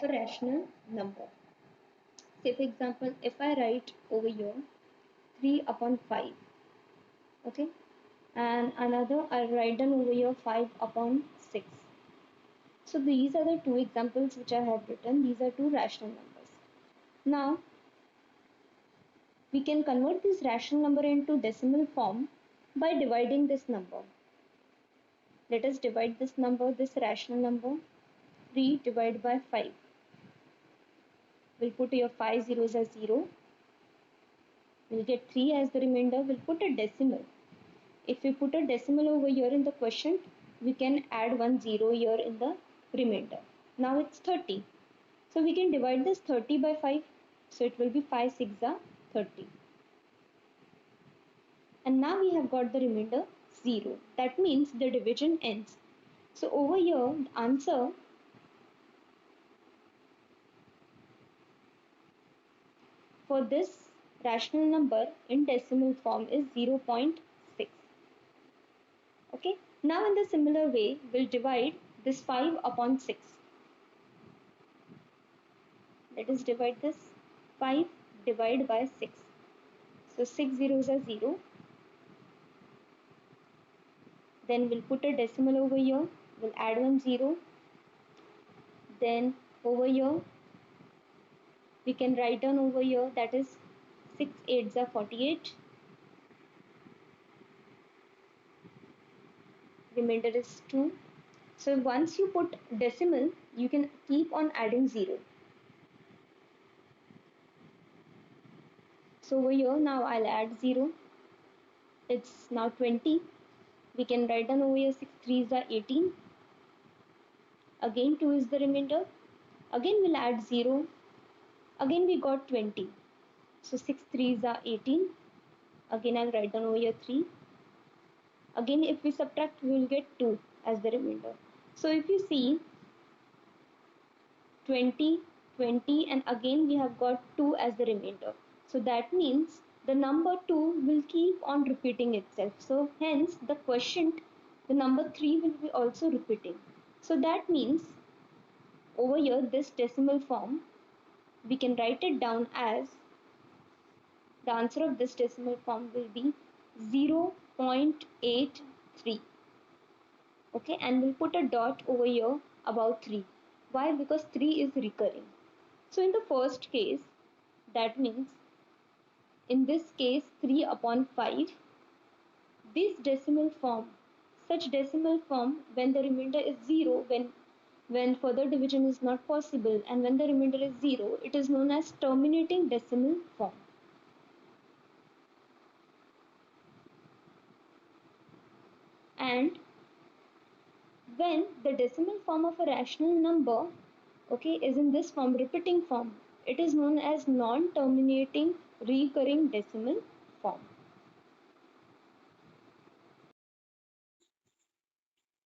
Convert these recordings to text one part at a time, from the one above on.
of a rational number. Say for example, if I write over here 3 upon 5, okay, and another I write down over here 5 upon 6. So these are the two examples which I have written. These are two rational numbers. Now we can convert this rational number into decimal form by dividing this number. Let us divide this number, this rational number. 3 divided by 5. We'll put your 5 zeros as 0. We'll get 3 as the remainder. We'll put a decimal. If we put a decimal over here in the quotient, we can add 1 0 here in the remainder. Now it's 30. So we can divide this 30 by 5. So it will be 5 6 are 30. And now we have got the remainder 0. That means the division ends. So over here, the answer for this rational number in decimal form is 0.6. Okay. Now in the similar way, we'll divide this 5 upon 6. Let us divide this 5 divided by 6. So 6 zeros are 0. Then we'll put a decimal over here. We'll add 1 0. Then over here, we can write down over here, that is 6 8s are 48. Remainder is 2. So once you put decimal, you can keep on adding 0. So over here now I'll add 0. It's now 20. We can write down over here 6 3s are 18. Again 2 is the remainder. Again we'll add 0. Again we got 20. So 6 3s are 18. Again I'll write down over here 3. Again if we subtract, we will get 2 as the remainder. So if you see 20, 20, and again we have got 2 as the remainder. So that means the number 2 will keep on repeating itself. So hence the quotient, the number 3 will be also repeating. So that means over here this decimal form, we can write it down as, the answer of this decimal form will be 0.83. Okay, and we'll put a dot over here about 3. Why? Because 3 is recurring. So in the first case, that means in this case 3 upon 5, this decimal form, such decimal form when the remainder is 0, when further division is not possible, and when the remainder is 0, it is known as terminating decimal form. And when the decimal form of a rational number, okay, is in this form, repeating form, it is known as non-terminating recurring decimal form.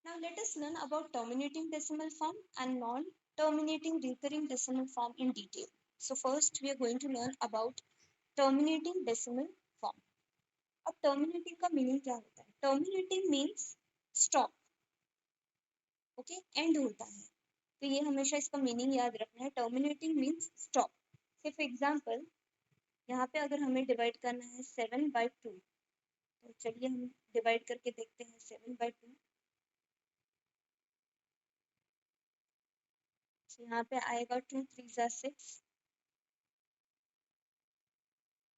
Now let us learn about terminating decimal form and non-terminating recurring decimal form in detail. So first we are going to learn about terminating decimal form. अब terminating का meaning क्या होता है? Terminating means stop. Okay, end होता है. तो ये हमेशा इसका मीनिंग याद रखना है. Terminating means stop. से फॉर एग्जांपल यहाँ पे अगर हमें डिवाइड करना है 7/2, तो चलिए हम डिवाइड करके देखते हैं 7/2. यहाँ पे आएगा 2 3s are 6,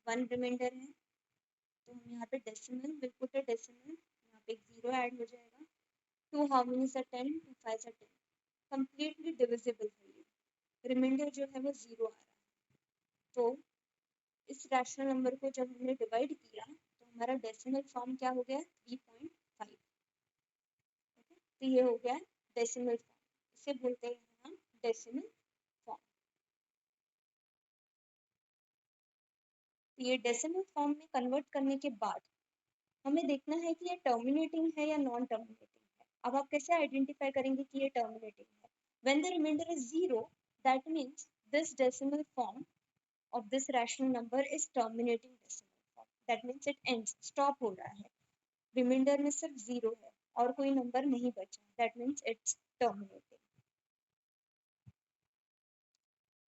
1 रिमाइंडर है. तो हम यहाँ पे decimal, will put a decimal, यहाँ पे 0 ऐड हो जाएगा. 2 how many are 10, 2 5s are 10. Completely divisible है ये. रिमाइंडर जो है वो 0 आ रहा है. तो इस रैशनल नंबर को जब हमने डिवाइड किया तो हमारा डेसिमल फॉर्म क्या हो गया? 3.5. तो ये हो गया डेसिमल फॉर्म. इसे बोलते हैं हम डेसिमल फॉर्म. तो ये डेसिमल फॉर्म में कन्वर्ट करने के बाद हमें देखना है कि ये टर्मिनेटिंग है या नॉन टर्मिनेटिंग है. अब आप कैसे आइडेंटिफाई करेंगे कि ये टर्मिनेटिंग है? When the remainder is 0, that means this decimal form of this rational number is terminating decimal form. That means it ends, stop हो रहा है. रिमाइंडर में सिर्फ 0 है और कोई नंबर नहीं बचा. That means it's terminating.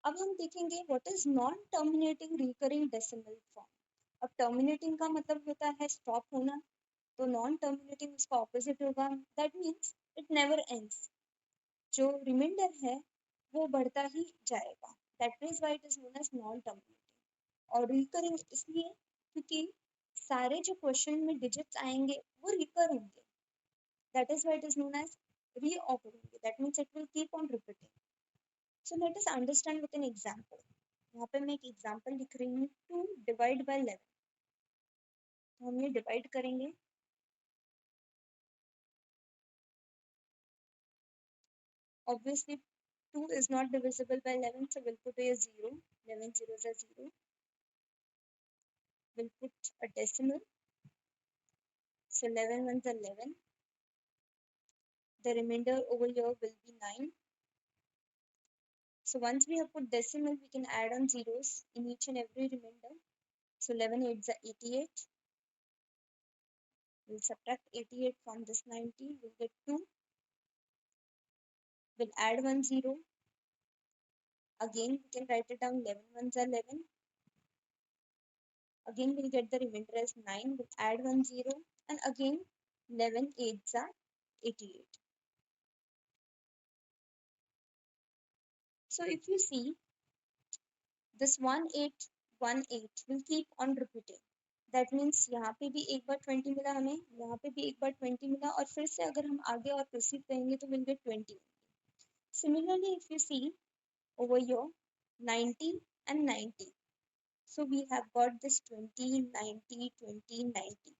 अब हम देखेंगे what is non terminating recurring decimal form. अब टर्मिनेटिंग का मतलब होता है स्टॉप होना, तो नॉन टर्मिनेटिंग उसका ऑपोजिट होगा, that means it never ends. जो रिमाइंडर है वो बढ़ता ही जाएगा, that means why it is known as non terminating. और रिकरिंग इसलिए क्योंकि सारे जो क्वेश्चन में डिजिट्स आएंगे वो रिकर होंगे, that is why it is known as reoccur होंगे, that means it will keep on repeating. So let us understand with an example. यहाँ पे मैं एक एग्जांपल लिख रही हूँ, 2 डिवाइड बाय 11। तो हम ये डिवाइड करेंगे, obviously 2 is not divisible by 11, so we'll put a 0. 11 zeros are 0. We'll put a decimal, so 11 ones are 11. The remainder over here will be 9. So once we have put decimal, we can add on zeros in each and every remainder. So 11 8s are 88. We'll subtract 88 from this 90. We'll get 2. We'll add 1 0. Again, we can write it down, 11 ones are 11. Again, we'll get the remainder as 9. We'll add 1 0. And again, 11 8s are 88. So if you see, this 1818 will keep on repeating. That means यहाँ पे भी एक बार 20 मिला हमें, यहाँ पे भी एक बार 20 मिला, और फिर से अगर हम आगे और प्रोसीड करेंगे तो we'll get 20. Similarly, if you see over here, 90 and 90. So we have got this 20, 90, 20, 90.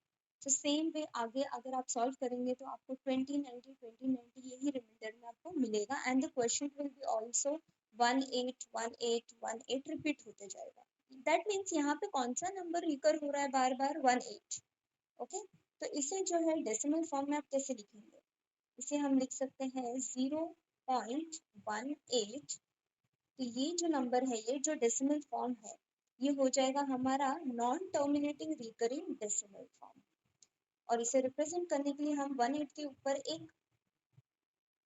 So same way आगे अगर आप सॉल्व करेंगे तो आपको 20, 90, 20, 90 यही रिमाइंडर में आपको मिलेगा, and the question will be also 181818 repeat होते जाएगा। दैट मीन्स यहाँ पे कौन सा नंबर रिकर हो रहा है बार बार, 18। ओके, तो इसे जो है डेसिमल फॉर्म में आप कैसे लिखेंगे, इसे हम लिख सकते हैं 0.18। तो ये जो नंबर है, ये जो डेसिमल फॉर्म है, ये हो जाएगा हमारा non terminating recurring decimal form. और इसे रिप्रेजेंट करने के लिए हम 18 के ऊपर एक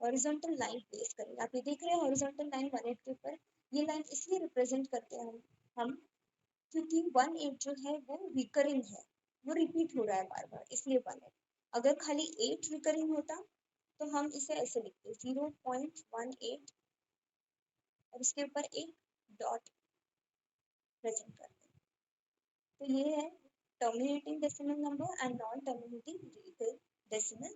हॉरिजॉन्टल लाइन प्लेस करेंगे। आप ये देख रहे हैं हॉरिजॉन्टल लाइन 18 के ऊपर, ये लाइन इसलिए रिप्रेजेंट करते हैं हम क्योंकि 18 जो है वो रिकरिंग है, वो रिपीट हो रहा है बार बार, इसलिए 18। अगर खाली 8 रिकरिंग होता तो हम इसे ऐसे लिखते 0.18 और इसके ऊपर एक डॉट प्रेजेंट करते। तो ये है terminating decimal number and non terminating recurring decimal